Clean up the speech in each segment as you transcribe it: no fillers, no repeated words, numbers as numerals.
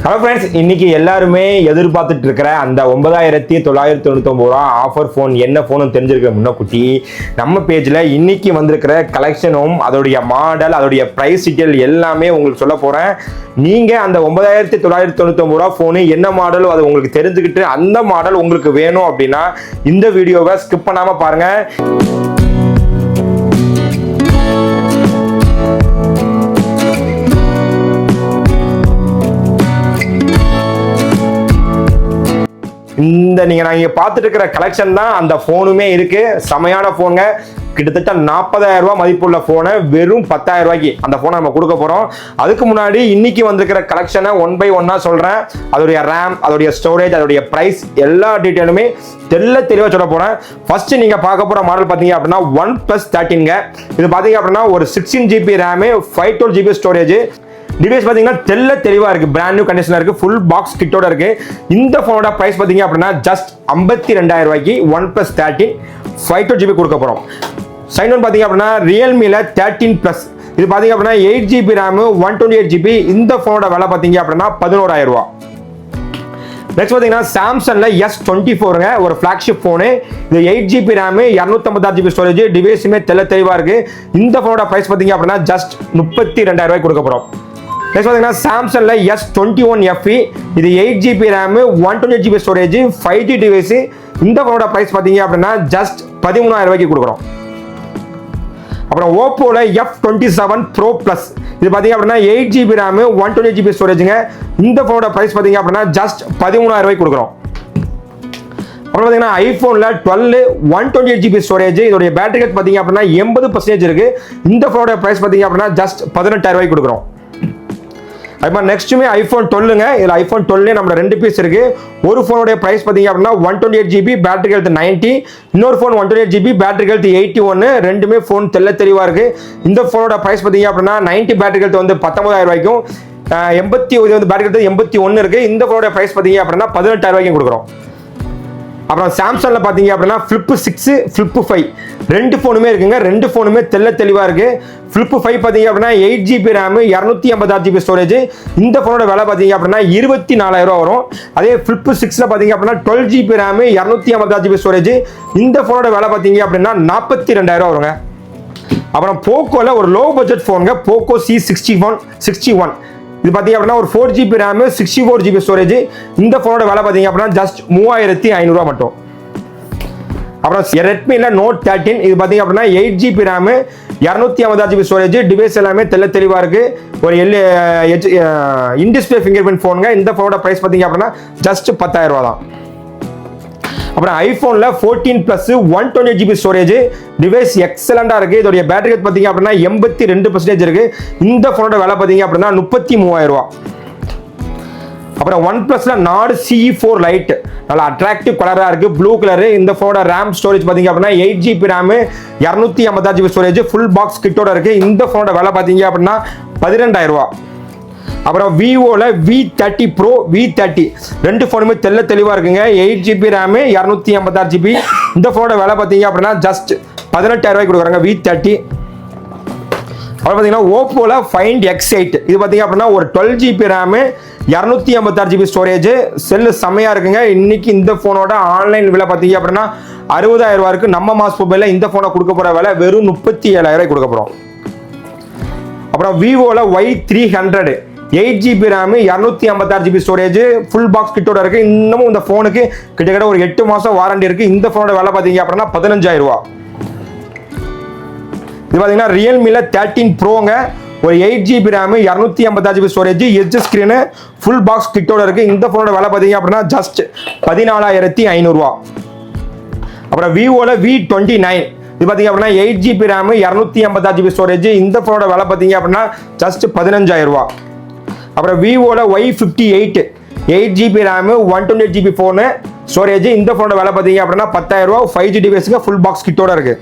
Hello friends, இன்னைக்கு எல்லாருமே எதிர்பார்த்துட்டு இருக்கிற அந்த 9999 ரூபா ஆஃபர் ஃபோன் என்ன ஃபோன் தெரிஞ்சிருக்க முன்னக்குட்டி நம்ம பேஜில் இன்னைக்கு வந்திருக்கிற கலெக்ஷனும் அதோடைய மாடல் அதோடைய ப்ரைஸ் டீட்டெயில் எல்லாமே உங்களுக்கு சொல்ல போகிறேன். நீங்கள் அந்த 9999 ரூபா ஃபோனு என்ன மாடலும் அது உங்களுக்கு தெரிஞ்சுக்கிட்டு அந்த மாடல் உங்களுக்கு வேணும் அப்படின்னா இந்த வீடியோவை ஸ்கிப் பண்ணாமல் பாருங்கள். இந்த நான் இங்கே பார்த்துட்டு இருக்கிற கலெக்ஷன் தான் அந்த ஃபோனுமே இருக்கு. செமையான ஃபோனுங்க. கிட்டத்தட்ட 40,000 ரூபாய் மதிப்புள்ள ஃபோனை வெறும் 10,000 ரூபாய்க்கு அந்த ஃபோனை நம்ம கொடுக்க போகிறோம். அதுக்கு முன்னாடி இன்னைக்கு வந்திருக்கிற கலெக்ஷனை ஒன் பை ஒன்னா சொல்கிறேன். அதோடைய ரேம், அதோடைய ஸ்டோரேஜ், அதோடைய ப்ரைஸ் எல்லா டீட்டெயிலுமே தெளிவாக சொல்ல போகிறேன். ஃபர்ஸ்ட் நீங்கள் பார்க்க போகிற மாடல் பார்த்தீங்க அப்படின்னா OnePlus 13ங்க. இது பார்த்தீங்க அப்படின்னா ஒரு 16 GB RAM, 512 GB storage. Device பார்த்தீங்கன்னா தெளிவாக இருக்குது. பிராண்ட் நியூ கண்டிஷனில் இருக்குது. ஃபுல் பாக்ஸ் கிட்டோட இருக்குது. இந்த ஃபோனோட ப்ரைஸ் பார்த்தீங்க அப்படின்னா ஜஸ்ட் 52,000 ரூபாய்க்கு OnePlus 13 512 GB கொடுக்க போகிறோம். சைன் ஒன் பார்த்தீங்க அப்படின்னா ரியல்மியில் 13+. இது பார்த்தீங்க அப்படின்னா 8 GB ரேமு, 128 GB. இந்த ஃபோனோட விலை பார்த்தீங்க அப்படின்னா 11,000 ரூபா. நெக்ஸ்ட் பார்த்தீங்கன்னா சாம்சங்கில் S24ங்க, ஒரு ஃப்ளாக்ஷிப் ஃபோனு. இது 8 GB ரேமு, 256 GB ஸ்டோரேஜ். டிவைஸுமே தெளிவாக இருக்குது. இந்த ஃபோனோட ப்ரைஸ் பார்த்தீங்க அப்படின்னா ஜஸ்ட் 32,000 ரூபாய்க்கு கொடுக்க போகிறோம். நெக்ஸ்ட் பார்த்தீங்கன்னா சாம்சங்கில் S21 FE. இது 8 GB RAM, 128 GB storage, 5G device. இந்த ஃபோனோட ப்ரைஸ் பார்த்தீங்க அப்படின்னா ஜஸ்ட் 13,000 ரூபாய்க்கு கொடுக்குறோம். அப்புறம் ஓப்போவில் F27 Pro Plus. இது பார்த்தீங்க அப்படின்னா 8 GB ரேமு, 128 GB ஸ்டோரேஜுங்க. இந்த ஃபோனோட ப்ரைஸ் பார்த்தீங்க அப்படின்னா ஜஸ்ட் 13,000 ரூபாய்க்கு கொடுக்குறோம். அப்புறம் பார்த்தீங்கன்னா ஐஃபோனில் 12 128 GB ஸ்டோரேஜ். இதோடைய பேட்டரி ஹெல்த் பார்த்தீங்க அப்படின்னா 80% இருக்கு. இந்த ஃபோனோட ப்ரைஸ் பார்த்தீங்க அப்படின்னா ஜஸ்ட் 18,000 ரூபாய்க்கு கொடுக்குறோம். அதுமாதிரி நெக்ஸ்ட்டுமே ஐஃபோன் 12ங்க. இதில் ஐஃபோன் 12 நம்ம 2 பீஸ் இருக்கு. ஒரு ஃபோனுடைய ப்ரைஸ் பார்த்தீங்க அப்படின்னா 128 GB, பேட்டரி ஹெல்த் 90. இன்னொரு ஃபோன் 128 GB, பேட்டரி ஹெல்த் 81. ரெண்டுமே ஃபோன் தெளிவாக இருக்கு. இந்த ஃபோனோட ப்ரைஸ் பார்த்தீங்க அப்படின்னா 90 பேட்டரி ஹெல்த் வந்து 19,000 ரூபாய்க்கும், 80 வந்து பேட்டரி ஹெல்த் 81 இருக்கு. இந்த ஃபோனோட ப்ரைஸ் பார்த்தீங்க அப்படின்னா 18,000 ரூபாய்க்கும் கொடுக்குறோம். அப்புறம் சாம்சங்கில் பார்த்தீங்க அப்படின்னா Flip 6, Flip 5 ரெண்டு ஃபோனுமே இருக்குங்க. ரெண்டு ஃபோனுமே தெளிவாக இருக்கு. Flip 5 பார்த்தீங்க அப்படின்னா 8 GB ரேமு, 256 GB ஸ்டோரேஜ். இந்த ஃபோனோட விலை பார்த்தீங்க அப்படின்னா 24,000 ரூபா வரும். அதே Flip 6ல பார்த்தீங்க அப்படின்னா 12 GB ரேமு, 256 GB ஸ்டோரேஜ். இந்த ஃபோனோட விலை பார்த்தீங்க அப்படின்னா 42,000 ரூபா வருங்க. அப்புறம் போக்கோவில் ஒரு லோ பட்ஜெட் ஃபோனுங்க, போக்கோ C61. இது பார்த்தீங்க அப்படின்னா ஒரு 4 GB ரேமு, 64 GB ஸ்டோரேஜ். இந்த ஃபோனோட விலை பார்த்தீங்க அப்படின்னா ஜஸ்ட் 3,500 ரூபா மட்டும். அப்புறம் ரெட்மியில் Note 13. இது பார்த்தீங்க அப்படின்னா 8 GB RAM, 256 GB storage. Device எல்லாமே தெளிவாக இருக்கு. ஒரு இன்டிஸ்பிளே ஃபிங்கர் பிரிண்ட் ஃபோனுங்க. இந்த ஃபோனோட ப்ரைஸ் பார்த்தீங்க அப்படின்னா ஜஸ்ட் 10,000 ரூபா தான். அப்புறம் ஐஃபோனில் 14+ 128 GB ஸ்டோரேஜ். டிவைஸ் எக்ஸலண்டாக இருக்குது. இதோடைய பேட்டரி ஹெல்த் பார்த்தீங்க அப்படின்னா 82% இருக்குது. இந்த ஃபோனோட விலை பார்த்தீங்க அப்படின்னா 33,000 ரூபா. அப்புறம் OnePlusல Nord CE4 Lite நல்லா அட்ராக்டிவ் கலராக இருக்குது, ப்ளூ கலரு. இந்த ஃபோனோட ரேம் ஸ்டோரேஜ் பார்த்தீங்க அப்படின்னா 8 GB RAM, 256 GB storage, full box கிட்டோட இருக்குது. இந்த ஃபோனோட விலை பார்த்தீங்க அப்படின்னா 12,000 ரூபா. அப்புறம் விவோவில் V30 Pro, V30 ரெண்டு ஃபோனுமே தெளிவாக இருக்குங்க. 8 GB ரேமு, 256 GB. இந்த ஃபோனோட விலை பார்த்தீங்க அப்படின்னா ஜஸ்ட் 18,000 ரூபாய்க்கு கொடுக்குறாங்க V30. அப்புறம் பார்த்தீங்கன்னா ஓப்போவில் Find X8. இது பார்த்தீங்க அப்படின்னா ஒரு 12 GB RAM, 256 GB storage. Cell செம்மையாக இருக்குங்க. இன்னைக்கு இந்த ஃபோனோட ஆன்லைன் விலை பார்த்தீங்க அப்படின்னா 60,000 ரூபா இருக்கு. நம்ம மாஸ் மொபைலில் இந்த ஃபோனை கொடுக்க போகிற விலை வெறும் 37,000 ரூபாய்க்கு கொடுக்க போகிறோம். அப்புறம் விவோவில் Y300 8 GB RAM, 256 GB storage, full box கிட்டோட இருக்கு. இன்னமும் இந்த ஃபோனுக்கு கிட்டத்தட்ட ஒரு 8 மாதம் வாரண்டி இருக்கு. இந்த ஃபோனோட விலை பார்த்தீங்க அப்படின்னா 15,000 ரூபா. இது பார்த்தீங்கன்னா ரியல்மியில் 13 ப்ரோங்க, ஒரு 8 GB RAM, 256 GB storage, edge screen, full box கிட்டோட இருக்கு. இந்த ஃபோனோட விலை பார்த்தீங்க அப்படின்னா ஜஸ்ட் 14,500 ரூபா. அப்புறம் விவோவில் V29. இது பார்த்தீங்க அப்படின்னா 8 GB ரேமு, 256 GB ஸ்டோரேஜ். இந்த ஃபோனோட விலை பார்த்தீங்க அப்படின்னா ஜஸ்ட் 15,000 ரூபா. அப்புறம் விவோவில் Y58 8 GB RAM, 128 GB phone storage. இந்த ஃபோனோட விலை பார்த்தீங்க அப்படின்னா 10,000 ரூபா. 5G டிவைஸுக்கு ஃபுல் பாக்ஸ் கிட்டோட இருக்கு.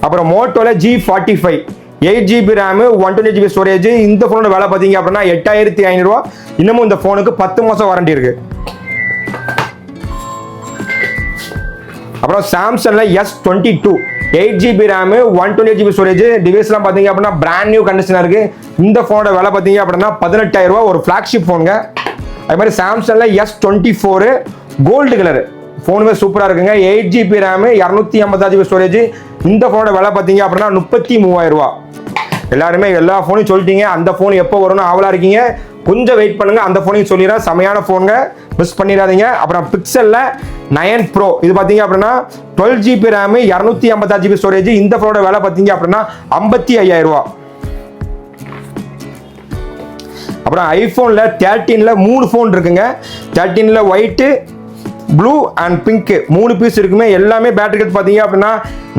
அப்புறம் மோட்டோவில் G45 8 GB RAM, 128 GB storage. இந்த ஃபோனோட விலை பார்த்தீங்க அப்படின்னா 8,500 ரூபா. இன்னமும் இந்த ஃபோனுக்கு 10 மாதம் வாரண்டி இருக்கு. அப்புறம் சாம்சங்கில் S22 8GB RAM 128GB storage. டிவைஸ்லாம் பார்த்தீங்க அப்படின்னா பிராண்ட் நியூ கண்டிஷனாக இருக்கு. இந்த ஃபோனோட விலை பார்த்தீங்க அப்படின்னா 18,000 ரூபா. ஒரு ஃபிளாக்ஷிப் ஃபோனுங்க. அது மாதிரி சாம்சங்ல S24 கோல்டு கலர் ஃபோனுமே சூப்பராக இருக்குங்க. 8GB RAM 256GB storage. இந்த ஃபோனோட விலை பார்த்தீங்க அப்படின்னா 33,000 ரூபா. எல்லாருமே எல்லா ஃபோனையும் சொல்லிட்டீங்க. அந்த ஃபோன் எப்போ வரும்னு ஆவலா இருக்கீங்க. கொஞ்சம் வெயிட் பண்ணுங்க, அந்த ஃபோனையும் சொல்லிடுறேன். செமையான ஃபோனுங்க, மிஸ் பண்ணிடாதீங்க. அப்புறம் பிக்சல்ல 9 Pro இது பார்த்தீங்க அப்படின்னா 12GB RAM 256GB ஸ்டோரேஜ். இந்த ஃபோனோட விலை பார்த்தீங்க அப்படின்னா 55,000 ரூபா. அப்புறம் ஐபோன்ல 13ல 3 ஃபோன் இருக்குங்க. 13ல white, blue and pink 3 piece இருக்குமே. எல்லாமே பேட்டரி ஹெல்த் பார்த்தீங்க அப்படின்னா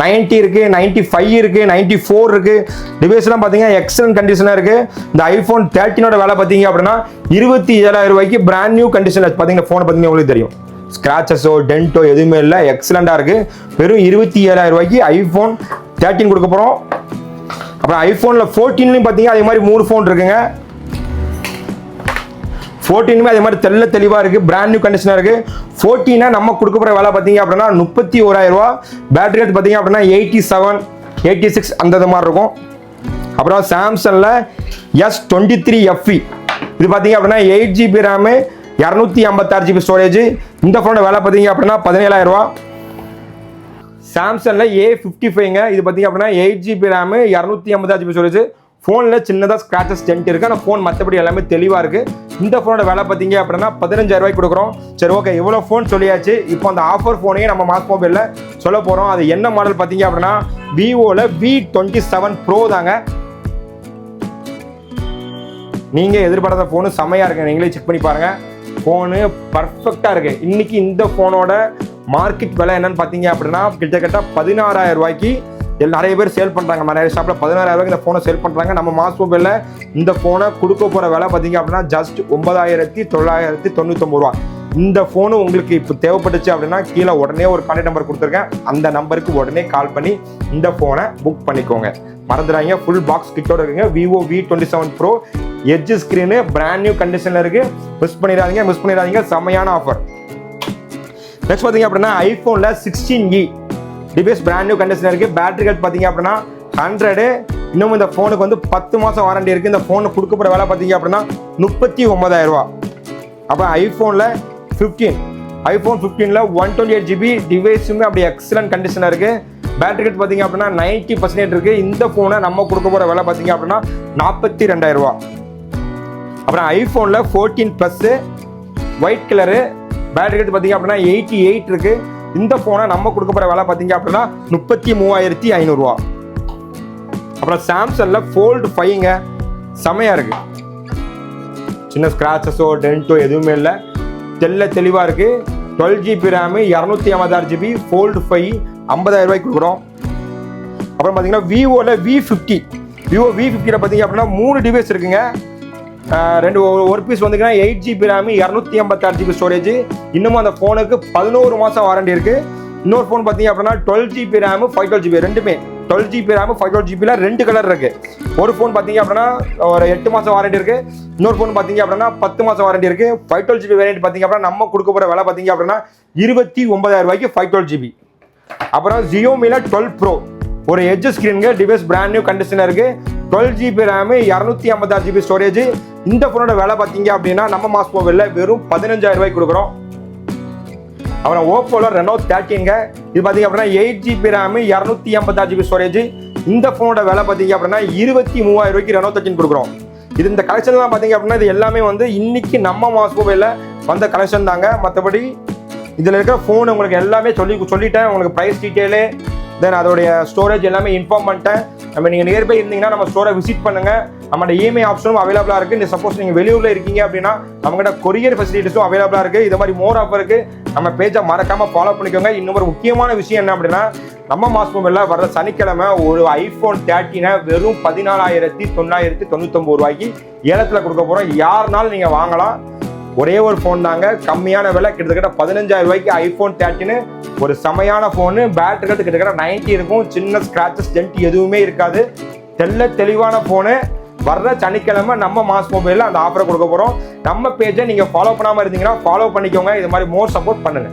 90 இருக்கு, 95 இருக்கு, 94 இருக்கு. டிவைஸ்லாம் பார்த்தீங்கன்னா எக்ஸலன்ட் கண்டிஷனாக இருக்கு. இந்த ஐபோன் 13ஓட விலை பார்த்தீங்க அப்படின்னா 27,000 ரூபாய்க்கு பிராண்ட் நியூ கண்டிஷன் பார்த்தீங்கன்னா ஃபோனை பார்த்தீங்கன்னா உங்களுக்கு தெரியும். ஸ்கிராச்சஸோ டென்ட்டோ எதுவுமே இல்லை, எக்ஸலண்டாக இருக்கு. வெறும் 27,000 ரூபாய்க்கு ஐபோன் 13 கொடுக்க போகிறோம். அப்புறம் ஐபோனில் 14லையும் பார்த்தீங்க அதே மாதிரி 3 ஃபோன் இருக்குங்க. 14மே அதே மாதிரி தெளிவாக இருக்கு, பிராண்ட் நியூ கண்டிஷனாக இருக்கு. 14 நம்ம கொடுக்க போகிற விலை பார்த்தீங்க அப்படின்னா 31,000 ரூபா. பேட்டரி ஹெல்த் பார்த்தீங்க அப்படின்னா 87, 86 அந்த மாதிரி இருக்கும். அப்புறம் சாம்சங்ல S23 FE இது பார்த்தீங்க அப்படின்னா 8GB RAM 256GB ஸ்டோரேஜ். இந்த ஃபோனோட விலை பார்த்தீங்க அப்படின்னா 17,000 ரூபா. சாம்சங்ல A55ங்க இது பார்த்தீங்க அப்படின்னா 8GB RAM 256GB ஸ்டோரேஜ். ஃபோனில் சின்னதாக ஸ்க்ராச்சஸ் டென்ட் இருக்குது, ஆனால் ஃபோன் மற்றபடி எல்லாமே தெளிவாக இருக்குது. இந்த ஃபோனோட விலை பார்த்தீங்க அப்படின்னா 15,000 ரூபாய்க்கு கொடுக்குறோம். சரி ஓகே, இவ்வளோ ஃபோன் சொல்லியாச்சு. இப்போ அந்த ஆஃபர் ஃபோனையே நம்ம மாஸ் மொபைலில் சொல்ல போகிறோம். அது என்ன மாடல் பார்த்தீங்க அப்படின்னா விவோவில் V27 Pro தாங்க. நீங்கள் எதிர்பார்த்த ஃபோனு செம்மையாக இருக்குது, நீங்களே செக் பண்ணி பாருங்கள். ஃபோனு பர்ஃபெக்டாக இருக்குது. இன்றைக்கி இந்த ஃபோனோட மார்க்கெட் விலை என்னன்னு பார்த்தீங்க அப்படின்னா கிட்டத்தட்ட 16,000 ரூபாய்க்கு நிறைய பேர் சேல் பண்ணுறாங்க. நிறைய ஷாப்பில் 16,000 ரூபாய்க்கு இந்த ஃபோனை சேல் பண்ணுறாங்க. நம்ம மாஸ் மொபைலில் இந்த ஃபோனை கொடுக்க போகிற விலை பார்த்தீங்க அப்படின்னா ஜஸ்ட் 9,999 ரூபா. இந்த ஃபோனு உங்களுக்கு இப்போ தேவைப்பட்டுச்சு அப்படின்னா கீழே உடனே ஒரு கான்டாக்ட் நம்பர் கொடுத்துருக்கேன். அந்த நம்பருக்கு உடனே கால் பண்ணி இந்த ஃபோனை புக் பண்ணிக்கோங்க. மறந்துடாங்க, ஃபுல் பாக்ஸ் கிட்டோட இருக்குங்க. Vivo V27 Pro edge screen brand new கண்டிஷனில் இருக்குது. மிஸ் பண்ணிடாதீங்க. செம்மையான ஆஃபர். நெக்ஸ்ட் பார்த்தீங்க அப்படின்னா ஐஃபோனில் 16E device brand new condition இருக்கு. பேட்டரி ஹெல்த் பார்த்தீங்க அப்படின்னா 100. இன்னும் இந்த ஃபோனுக்கு வந்து 10 மாதம் வாரண்டி இருக்கு. இந்த ஃபோனை கொடுக்கப்படுற விலை பார்த்தீங்க அப்படின்னா 39,000 ரூபா. அப்புறம் ஐஃபோனில் 15 ஐஃபோன் 15ல 128GB டிவைஸுமே அப்படி எக்ஸலன்ட் கண்டிஷனாக இருக்கு. பேட்டரி ஹெல்த் பார்த்தீங்க அப்படின்னா 90% இருக்கு. இந்த ஃபோனை நம்ம கொடுக்க போகிற விலை பார்த்தீங்க அப்படின்னா 42,000 ரூபா. அப்புறம் ஐஃபோனில் 14 Plus white colour battery health பார்த்தீங்க அப்படின்னா 88 இருக்கு. இந்த ஃபோனை நம்ம கொடுக்க போகிற விலை பார்த்தீங்க அப்படின்னா 33,500 ரூபா. அப்புறம் சாம்சங்ல Fold 5ங்க செமையாக இருக்கு. சின்ன ஸ்க்ராச்சஸோ டென்ட்டோ எதுவுமே இல்லை, தெளிவாக இருக்கு. 12GB RAM 256GB Fold 5 50,000 ரூபாய்க்கு கொடுக்குறோம். அப்புறம் பார்த்தீங்கன்னா விவோவில் விவோ V50ல பார்த்தீங்க அப்படின்னா 3 டிவைஸ் இருக்குங்க. ஒரு piece வந்துங்கன்னா 8GB RAM 256GB storage. இன்னமும் அந்த ஃபோனுக்கு 11 மாதம் வாரண்டி இருக்கு. இன்னொரு ஃபோன் பார்த்தீங்க அப்படின்னா 12GB RAM 512GB ரெண்டுமே 12GB RAM 512GBல 2 கலர் இருக்கு. ஒரு ஃபோன் பார்த்தீங்க அப்படின்னா ஒரு 8 மாதம் வாரண்டி இருக்கு. இன்னொரு ஃபோன் பார்த்தீங்க அப்படின்னா 10 மாதம் வாரண்டி இருக்கு. 512GB வேரியன்ட் பார்த்தீங்க அப்படின்னா நம்ம கொடுக்க போகிற விலை பார்த்தீங்க அப்படின்னா 29,000 ரூபாய்க்கு 512GB. அப்புறம் Xiaomiல 12 Pro ஒரு எட்ஜ் ஸ்கிரீனுங்க. டிவைஸ் பிராண்ட் நியூ கண்டிஷனாக இருக்கு. 12GB RAM 256GB storage. இந்த ஃபோனோட விலை பார்த்தீங்க அப்படின்னா நம்ம மாஸ் மொபைலில் வெறும் 15,000 ரூபாய்க்கு கொடுக்குறோம். அப்புறம் ஓப்போல Reno 13ங்க இது பார்த்தீங்க அப்படின்னா 8GB RAM 256GB ஸ்டோரேஜ். இந்த ஃபோனோட விலை பார்த்தீங்க அப்படின்னா 23,000 ரூபாய்க்கு Reno 13 கொடுக்குறோம். இது இந்த கலெக்ஷன்லாம் பார்த்தீங்க அப்படின்னா இது எல்லாமே வந்து இன்னைக்கு நம்ம மாஸ் மொபைலில் வந்த கலெக்ஷன் தாங்க. மற்றபடி இதில் இருக்கிற ஃபோன் உங்களுக்கு எல்லாமே சொல்லிட்டேன். உங்களுக்கு ப்ரைஸ் டீட்டெயிலு தென் அதோடைய ஸ்டோரேஜ் எல்லாமே இன்ஃபார்ம் பண்ணிட்டேன். நீங்கள் நியர்பை இருந்தீங்கன்னா நம்ம ஸ்டோரை விசிட் பண்ணுங்கள். நம்மளோட இஎம்ஐ ஆப்ஷனும் அவைலபிளாக இருக்குது. இந்த சப்போஸ் நீங்கள் வெளியூரில் இருக்கீங்க அப்படின்னா நம்மகிட்ட கொரியர் ஃபெசிலிட்டிஸும் அவைலபிளாக இருக்குது. இது மாதிரி மோர் ஆஃபர் இருக்குது. நம்ம பேஜை மறக்காமல் ஃபாலோ பண்ணிக்கோங்க. இன்னொரு முக்கியமான விஷயம் என்ன அப்படின்னா நம்ம மாஸ் மொபைலில் வர சனிக்கிழமை ஒரு ஐஃபோன் 13 வெறும் 14,999 ரூபாய்க்கு ஏலத்தில் கொடுக்க போகிறோம். யாருனாலும் நீங்கள் வாங்கலாம். ஒரே ஒரு ஃபோன் தாங்க, கம்மியான விலை, கிட்டத்தட்ட 15,000 ரூபாய்க்கு ஐஃபோன் 13 ஒரு செமையான ஃபோனு. பேட்டரி கிட்டத்தட்ட 90 இருக்கும். சின்ன ஸ்கிராச்சஸ் டென்ட் எதுவுமே இருக்காது. தெளிவான ஃபோனு. வர்ற சனிக்கிழமை நம்ம மாஸ் மொபைலில் அந்த ஆஃபரை கொடுக்க போகிறோம். நம்ம பேஜை நீங்கள் ஃபாலோ பண்ணாமல் இருந்தீங்கன்னா ஃபாலோ பண்ணிக்கோங்க. இது மாதிரி மோர் சப்போர்ட் பண்ணுங்க.